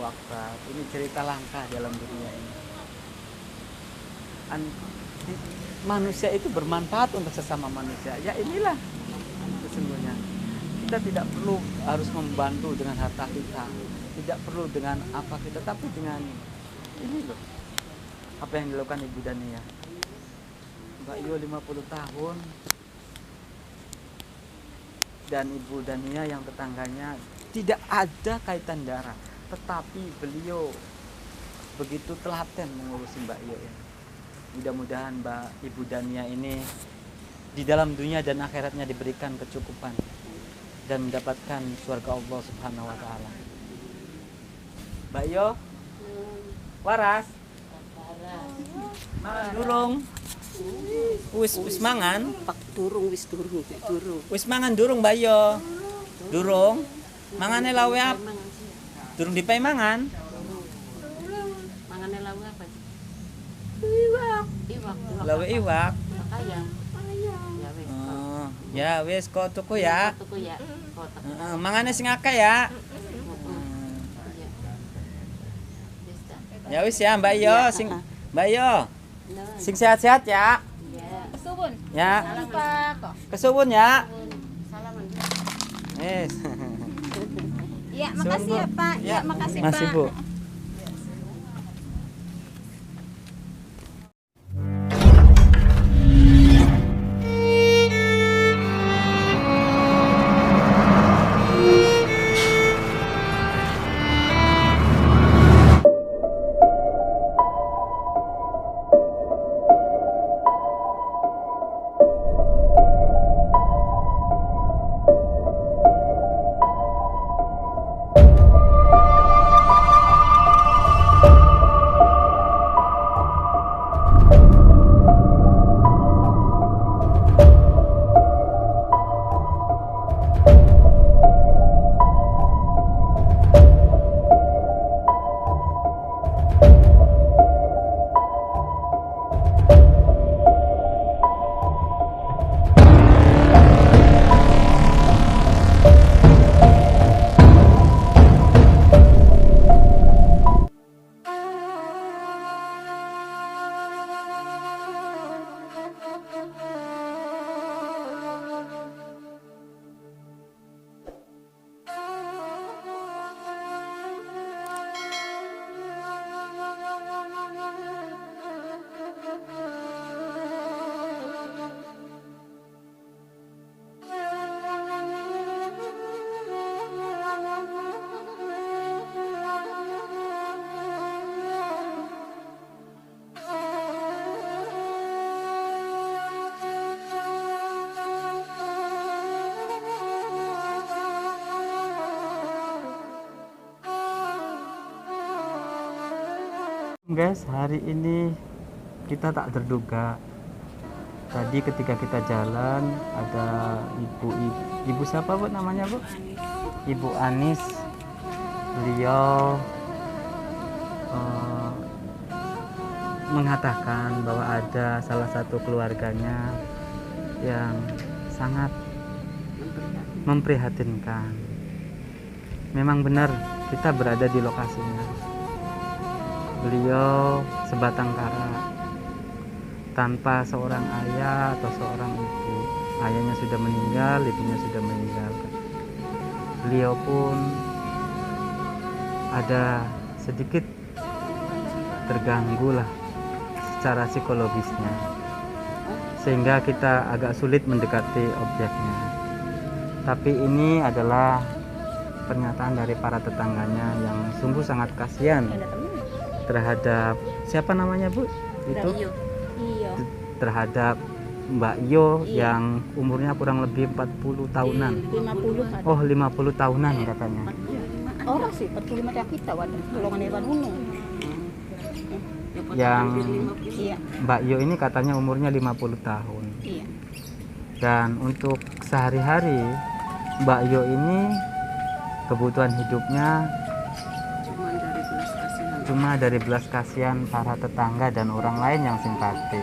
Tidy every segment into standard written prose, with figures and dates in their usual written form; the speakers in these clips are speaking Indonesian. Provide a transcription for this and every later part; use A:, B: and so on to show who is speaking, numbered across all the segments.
A: Akbar. Ini cerita langka dalam dunia ini. Manusia itu bermanfaat untuk sesama manusia. Ya inilah sesungguhnya. Kita tidak perlu harus membantu dengan harta kita, tidak perlu dengan apa kita, tapi dengan ini loh. Apa yang dilakukan Ibu Dania. Mbak Yo 50 tahun dan Ibu Dania yang tetangganya tidak ada kaitan darah, tetapi beliau begitu telaten mengurusi Mbak Yo ya. Mudah-mudahan Ibu Dania ini di dalam dunia dan akhiratnya diberikan kecukupan dan mendapatkan surga Allah Subhanahu wa taala. Mbak Yo, waras. Mangan durung. Wis mangan.
B: Pak durung.
A: Wis mangan durung Mbak Yo. Durung. Mangane lawe apa? Durung dipai mangan.
B: Mangane lawe apa?
C: Iwak.
A: Lawe iwak.
B: Ayam. Ya wis.
A: Oh, ya wis kok tuku ya.
B: Tuku ya. Kotak.
A: Mangane sing akeh ya. Ya wis ya Mbak Yo, sing Mbak Yo. Sing sehat-sehat ya.
C: Kesuwun.
A: Ya.
C: Pak kok.
A: Kesuwun ya.
B: Salaman.
A: Yes.
C: Ya, makasih ya, Pak. Ya, makasih,
A: Makasih,
C: Pak.
A: Bu. Guys, hari ini kita tak terduga. Tadi ketika kita jalan ada ibu siapa Bu namanya Bu? Ibu Anis. Beliau mengatakan bahwa ada salah satu keluarganya yang sangat memprihatinkan. Memang benar kita berada di lokasinya. Beliau sebatang kara tanpa seorang ayah atau seorang ibu. Ayahnya sudah meninggal, ibunya sudah meninggal. Beliau pun ada sedikit terganggu lah secara psikologisnya, sehingga kita agak sulit mendekati objeknya. Tapi ini adalah pernyataan dari para tetangganya yang sungguh sangat kasihan terhadap siapa namanya Bu itu
C: Iya.
A: terhadap Mbak Yo yang umurnya kurang lebih 40 tahunan.
C: 50 kan.
A: Oh 50 tahunan katanya.
C: Orang sih 45 dah kita wadah golongan hewan gunung.
A: Yang
C: Iya.
A: Mbak Yo ini katanya umurnya 50 tahun.
C: Iya.
A: Dan untuk sehari-hari Mbak Yo ini kebutuhan hidupnya cuma dari belas kasihan para tetangga dan orang lain yang simpati.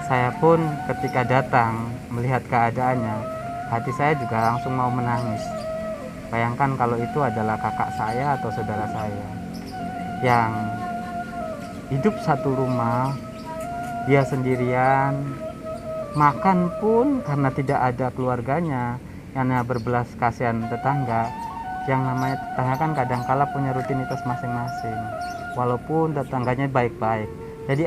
A: Saya pun ketika datang melihat keadaannya, hati saya juga langsung mau menangis. Bayangkan kalau itu adalah kakak saya atau saudara saya yang hidup satu rumah, dia sendirian, makan pun karena tidak ada keluarganya, hanya berbelas kasihan tetangga. Yang namanya tetangga kan kadangkala punya rutinitas masing-masing, walaupun tetangganya baik-baik. Jadi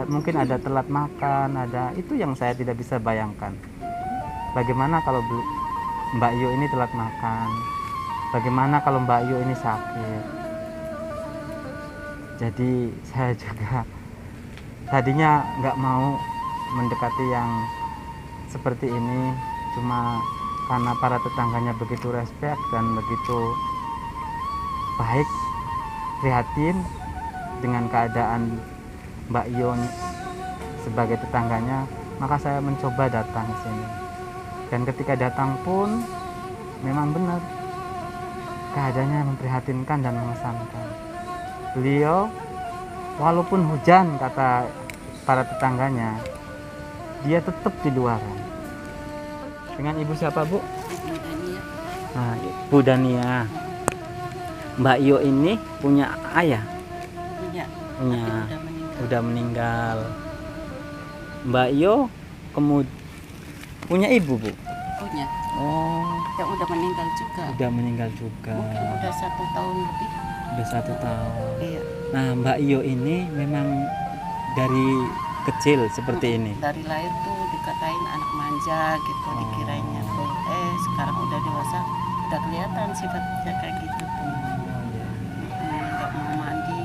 A: mungkin ada telat makan, ada itu yang saya tidak bisa bayangkan. Bagaimana kalau Mbak Yu ini telat makan? Bagaimana kalau Mbak Yu ini sakit? Jadi saya juga tadinya nggak mau mendekati yang seperti ini, cuma karena para tetangganya begitu respect dan begitu baik, prihatin dengan keadaan Mbak Yu sebagai tetangganya, maka saya mencoba datang ke sini. Dan ketika datang pun memang benar keadaannya memprihatinkan dan mengesankan. Beliau walaupun hujan kata para tetangganya, dia tetap di luaran. Dengan ibu siapa, Bu?
B: Dania.
A: Nah, Bu Dania. Mbak Yu ini punya ayah?
B: Punya.
A: Punya.
B: Tapi
A: Udah meninggal. Mbak Yu punya ibu, Bu?
B: Punya.
A: Oh,
B: Yang udah meninggal juga.
A: udah meninggal juga.
B: Mungkin udah 1 tahun lebih.
A: Udah 1 tahun.
B: Iya.
A: Nah, Mbak Yu ini memang dari kecil seperti ini.
B: Dari lahir tuh dikatain anak manja gitu,
A: Oh.
B: dikiranya tuh. Sekarang udah dewasa, udah kelihatan sifatnya kayak gitu tuh. Nggak mau mandi.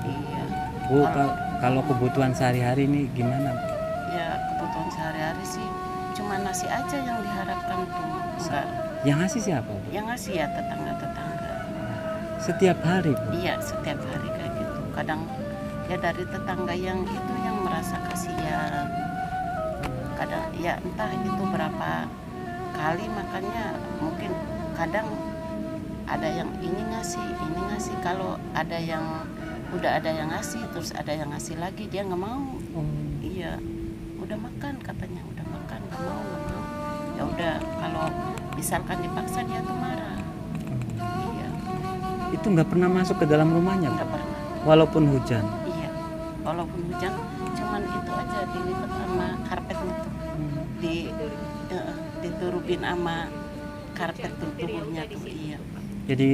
B: Iya.
A: Bu, kalau kebutuhan sehari-hari ini gimana?
B: Ya kebutuhan sehari-hari sih cuma nasi aja yang diharapkan tuh. Enggak.
A: Yang ngasih siapa, Bu?
B: Yang ngasih ya tetangga-tetangga.
A: Setiap hari, Bu?
B: Iya, setiap hari kayak gitu. Kadang ya dari tetangga yang itu yang merasa kasihan. Kadang ya entah itu berapa kali, makanya mungkin kadang ada yang ini ngasih. Kalau ada yang udah ada yang ngasih, terus ada yang ngasih lagi, dia nggak mau. Iya, udah makan katanya, udah makan, nggak mau. Ya udah, kalau misalkan dipaksa dia tuh marah. Iya,
A: Itu nggak pernah masuk ke dalam rumahnya, Bu?
B: nggak pernah.
A: Walaupun hujan?
B: Iya, walaupun hujan, cuman itu aja dilipat sama karpetnya tuh, diturupin sama karpet tuh tubuhnya tuh. Iya,
A: Jadi,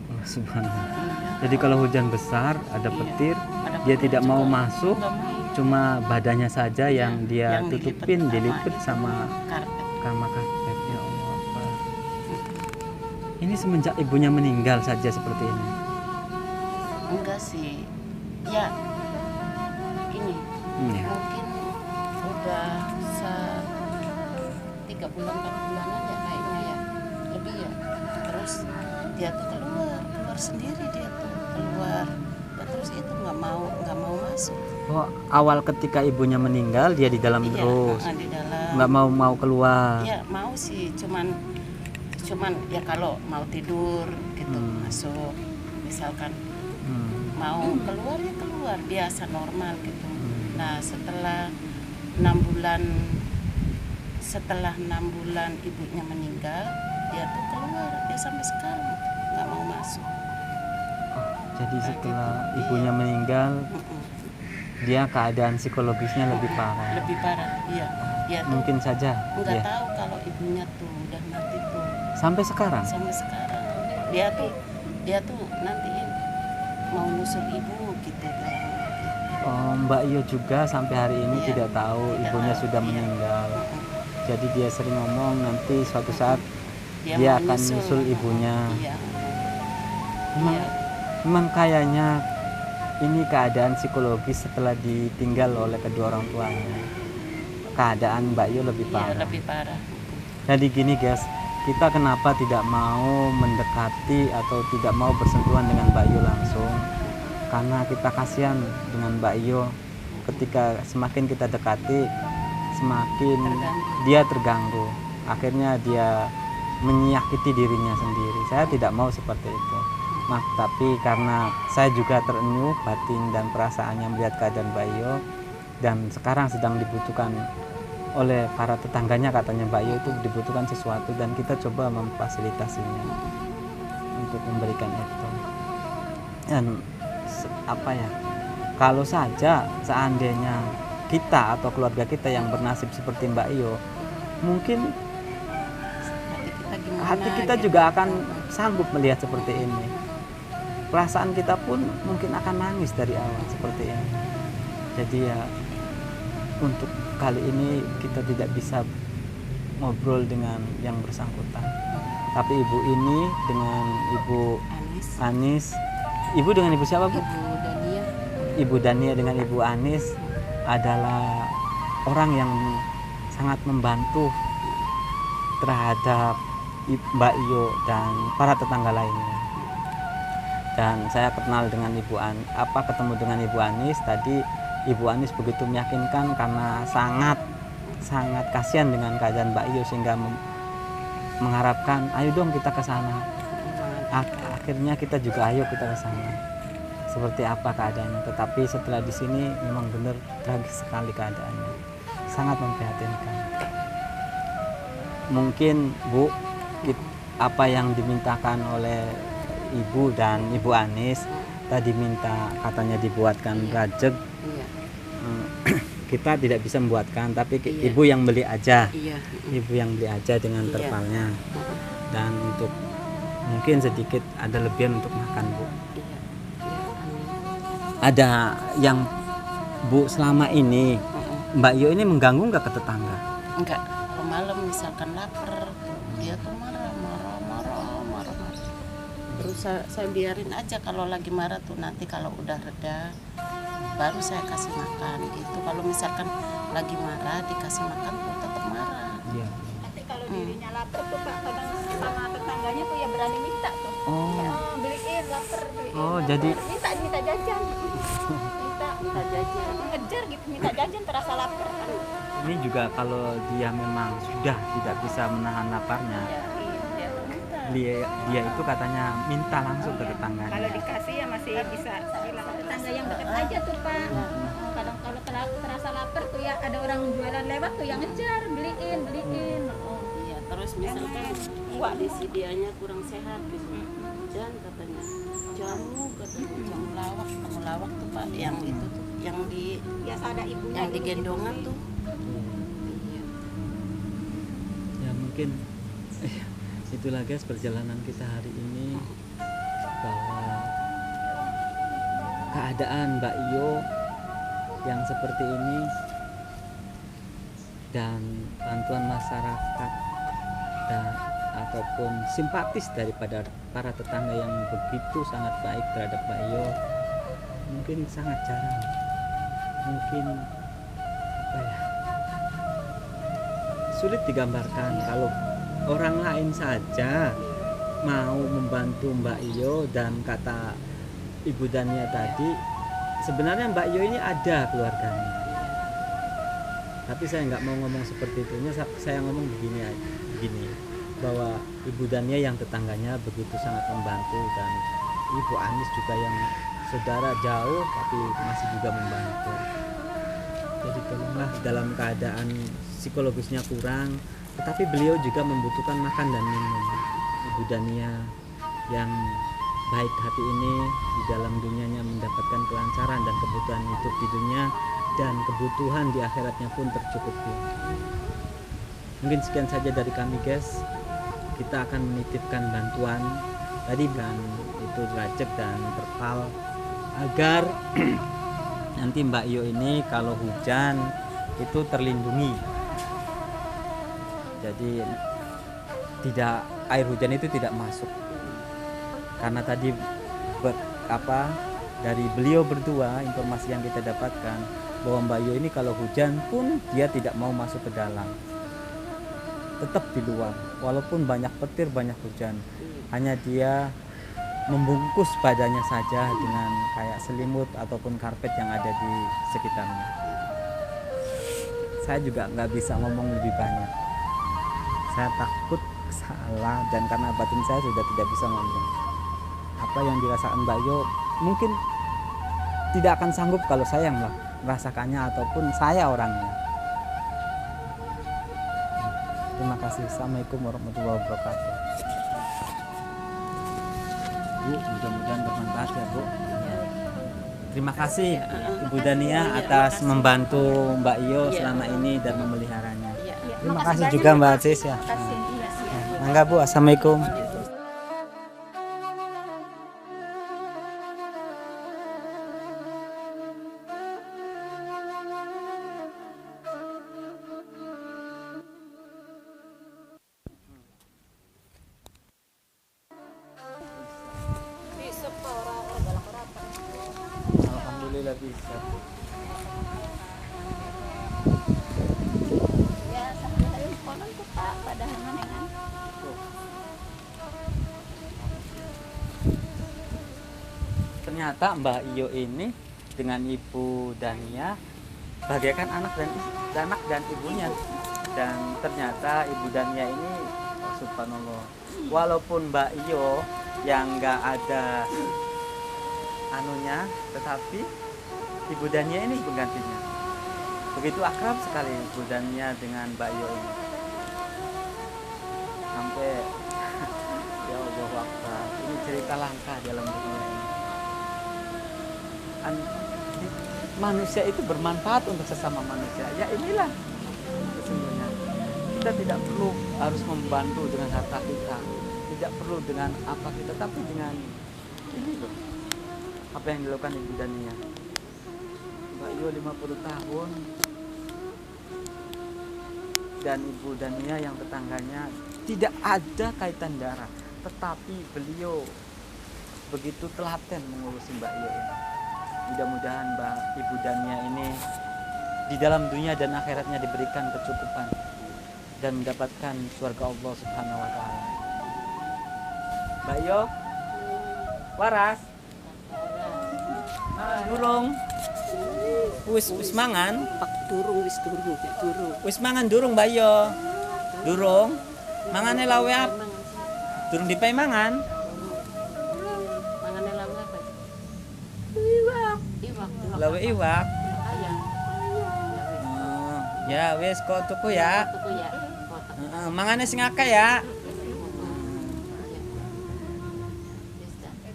A: oh, subhanallah.
B: iya.
A: Jadi kalau hujan besar, ada
B: Iya.
A: petir,
B: Ada
A: dia
B: petir
A: tidak
B: juga,
A: mau masuk,
B: nggak mau.
A: cuma badannya saja yang dia
B: Yang
A: tutupin, dilipet sama
B: karpet.
A: karpet. Ya Allah, Akbar. Ini semenjak ibunya meninggal saja seperti ini.
B: Enggak sih, ya ini
A: Ya.
B: mungkin udah 3 bulan 4 bulanan ya kayaknya ya, lebih ya. Terus dia tuh keluar sendiri, dia tuh keluar. Ya, terus itu nggak mau masuk.
A: Oh, awal ketika ibunya meninggal dia di dalam
B: Iya,
A: terus,
B: di dalam.
A: nggak mau keluar.
B: Ya mau sih, cuman ya kalau mau tidur gitu masuk. Misalkan mau keluar ya keluar biasa normal gitu. Nah setelah 6 bulan ibunya meninggal, dia tuh keluar, dia sampai sekarang nggak mau masuk.
A: Jadi
B: Kayak
A: setelah
B: gitu,
A: ibunya
B: iya.
A: meninggal,
B: Mm-mm.
A: dia keadaan psikologisnya lebih parah.
B: Lebih parah, iya. Dia tuh
A: Mungkin saja.
B: nggak
A: Ya.
B: tahu kalau ibunya tuh udah mati tuh
A: Sampai sekarang.
B: sampai sekarang. Dia tuh nanti mau nyusul ibu gitu.
A: Oh, Mbak Iyo juga sampai hari ini
B: Iya.
A: tidak tahu
B: Tidak
A: ibunya
B: tahu,
A: sudah
B: iya.
A: meninggal.
B: Mm-mm.
A: Jadi dia sering ngomong nanti suatu saat dia
B: mau
A: akan nyusul ibunya.
B: Iya.
A: Memang,
B: Iya.
A: memang kayaknya ini keadaan psikologis setelah ditinggal oleh kedua orang tuanya. Keadaan Mbak Iyo lebih
B: Iya,
A: parah.
B: lebih parah.
A: Jadi gini guys, kita kenapa tidak mau mendekati atau tidak mau bersentuhan dengan Mbak Iyo langsung? Karena kita kasihan dengan Mbak Iyo. Ketika semakin kita dekati, semakin dia terganggu. Akhirnya dia menyakiti dirinya sendiri. Saya tidak mau seperti itu. Tapi karena saya juga terenyuh batin dan perasaannya melihat keadaan Mbak Iyo, dan sekarang sedang dibutuhkan oleh para tetangganya, katanya Mbak Yo itu dibutuhkan sesuatu dan kita coba memfasilitasinya untuk memberikan itu. Dan apa ya, kalau saja seandainya kita atau keluarga kita yang bernasib seperti Mbak Yo, mungkin hati kita
B: gitu.
A: juga akan sanggup melihat seperti ini. Perasaan kita pun mungkin akan nangis dari awal seperti ini. Jadi ya, untuk kali ini kita tidak bisa ngobrol dengan yang bersangkutan. Tapi ibu ini dengan Ibu Anis, ibu dengan ibu siapa Bu?
B: Ibu Dania.
A: Ibu Dania dengan Ibu Anis adalah orang yang sangat membantu terhadap Mbak Yo dan para tetangga lainnya. Dan saya kenal dengan ketemu dengan Ibu Anis tadi. Ibu Anis begitu meyakinkan karena sangat kasihan dengan keadaan Mbak Yo sehingga mengharapkan ayo dong kita ke sana. Akhirnya kita juga ayo kita ke sana. Seperti apa keadaannya, tetapi setelah di sini memang benar tragis sekali keadaannya. Sangat memprihatinkan. Mungkin Bu, apa yang dimintakan oleh Ibu dan Ibu Anis tadi minta katanya dibuatkan rajek.
B: Iya.
A: Kita tidak bisa membuatkan, tapi
B: Iya.
A: Ibu yang beli aja.
B: Iya.
A: Ibu yang beli aja dengan
B: Iya.
A: terpalnya. Dan untuk mungkin sedikit ada lebihan untuk makan Bu.
B: Iya. Iya, amin.
A: Ada yang Bu selama ini Mbak Yo ini mengganggu nggak ke tetangga?
B: Enggak, kalau malam misalkan lapar, dia tuh marah. Terus saya biarin aja, kalau lagi marah tuh nanti kalau udah reda baru saya kasih makan gitu. Kalau misalkan lagi marah dikasih makan tuh tetap marah.
A: Iya.
C: Nanti kalau dirinya lapar tuh Pak, kadang sama tetangganya tuh ya berani minta tuh.
A: Oh.
C: Ya, beliin lapar, beliin.
A: Oh,
C: lapar.
A: jadi
C: minta jajan. minta jajan. Ngejar gitu, minta jajan terasa lapar kan.
A: ini juga kalau dia memang sudah tidak bisa menahan laparnya,
C: Ya, iya, dia minta.
A: dia itu katanya minta langsung ke tetangganya.
C: Kalau dikasih ya masih bisa bilang tetangga yang dekat aja tuh Pak. Kadang kalau terasa lapar tuh ya ada orang jualan lewat tuh yang ngejar, beliin.
B: Iya, terus misalkan
C: Wah,
B: disedianya kurang sehat gitu. Dan katanya jamu lawak tuh Pak, yang itu tuh yang di
C: ya ada ibunya
B: yang digendongan tuh. Iya.
A: Ya mungkin itulah guys perjalanan kita hari ini, bahwa keadaan Mbak Yo yang seperti ini dan bantuan masyarakat ataupun simpatis daripada para tetangga yang begitu sangat baik terhadap Mbak Yo mungkin sangat jarang. Mungkin apa ya, sulit digambarkan. Kalau orang lain saja mau membantu Mbak Yo, dan kata Ibu Dania tadi sebenarnya Mbak Yo ini ada keluarganya, tapi saya nggak mau ngomong seperti itu. Saya ngomong begini bahwa Ibu Dania yang tetangganya begitu sangat membantu, dan Ibu Anis juga yang saudara jauh tapi masih juga membantu. Jadi tolonglah, dalam keadaan psikologisnya kurang, tetapi beliau juga membutuhkan makan dan minum. Ibu Dania yang baik hati ini di dalam dunianya mendapatkan kelancaran dan kebutuhan hidup di dunia, dan kebutuhan di akhiratnya pun tercukupi. Mungkin sekian saja dari kami guys. Kita akan menitipkan bantuan tadi dan itu rajek dan terpal agar nanti Mbak Yo ini kalau hujan itu terlindungi. Jadi air hujan itu tidak masuk. Karena tadi dari beliau berdua informasi yang kita dapatkan bahwa Mbak Yo ini kalau hujan pun dia tidak mau masuk ke dalam, tetap di luar walaupun banyak petir, banyak hujan. Hanya dia membungkus badannya saja dengan kayak selimut ataupun karpet yang ada di sekitarnya. Saya juga nggak bisa ngomong lebih banyak, saya takut salah, dan karena batin saya sudah tidak bisa ngomong. Apa yang dirasakan Mbak Yo mungkin tidak akan sanggup kalau saya yang merasakannya ataupun saya orangnya. Terima kasih. Assalamualaikum warahmatullahi wabarakatuh. Bu, mudah-mudahan bermanfaat ya Bu. Terima kasih Ibu Dania atas membantu Mbak Iyo selama ini dan memeliharanya. Terima kasih juga Mbak Cis ya.
C: Kasih. Iya, iya.
A: Mangga Bu, assalamualaikum. Alhamdulillah bisa.
C: Ya, sampai hari konon tuh Pak, padahal mana kan?
A: Ternyata Mbak Iyo ini dengan Ibu Dania bagaikan anak dan ibunya. Dan ternyata Ibu Dania ini subhanallah, walaupun Mbak Iyo yang nggak ada anunya, tetapi Ibu Dania ini penggantinya. Begitu akrab sekali Ibu Dania dengan Mbak Iyo ini. Sampai ya Allah Akbar, ini cerita langka dalam dunia ini. Manusia itu bermanfaat untuk sesama manusia. Ya inilah sesungguhnya. Kita tidak perlu harus membantu dengan harta kita, tidak perlu dengan apa kita, tapi dengan ini loh, apa yang dilakukan Ibu Dania. Mbak Iyo 50 tahun dan Ibu Dania yang tetangganya tidak ada kaitan darah, tetapi beliau begitu telaten mengurusi Mbak Iyo ini. Mudah-mudahan Ibu Dania ini di dalam dunia dan akhiratnya diberikan kecukupan dan mendapatkan surga Allah Subhanahu wa taala. Mbak Iyo, waras. Durung. Wis mangan.
B: Pak durung wis durung.
A: Wis mangan durung Mbak Iyo. Durung. Mangane lawe apa? Durung dipai mangan.
B: Mangane lawe apa? Iwak.
A: Lawe iwak.
B: Ayam.
A: Oh, ya wis kok tuku ya.
B: Tuku ya.
A: Heeh, mangane sing akeh ya.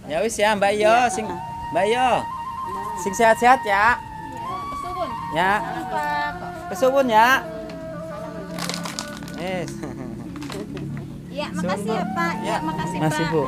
A: Ya wis ya Mbak Iyo, sing Mbak Iyo. Sing sehat-sehat ya.
C: Suwun.
A: Ya.
C: Pak.
A: Kesuwun ya. Yes.
C: Ya, makasih ya Pak. Ya, makasih Pak.
A: Makasih Bu.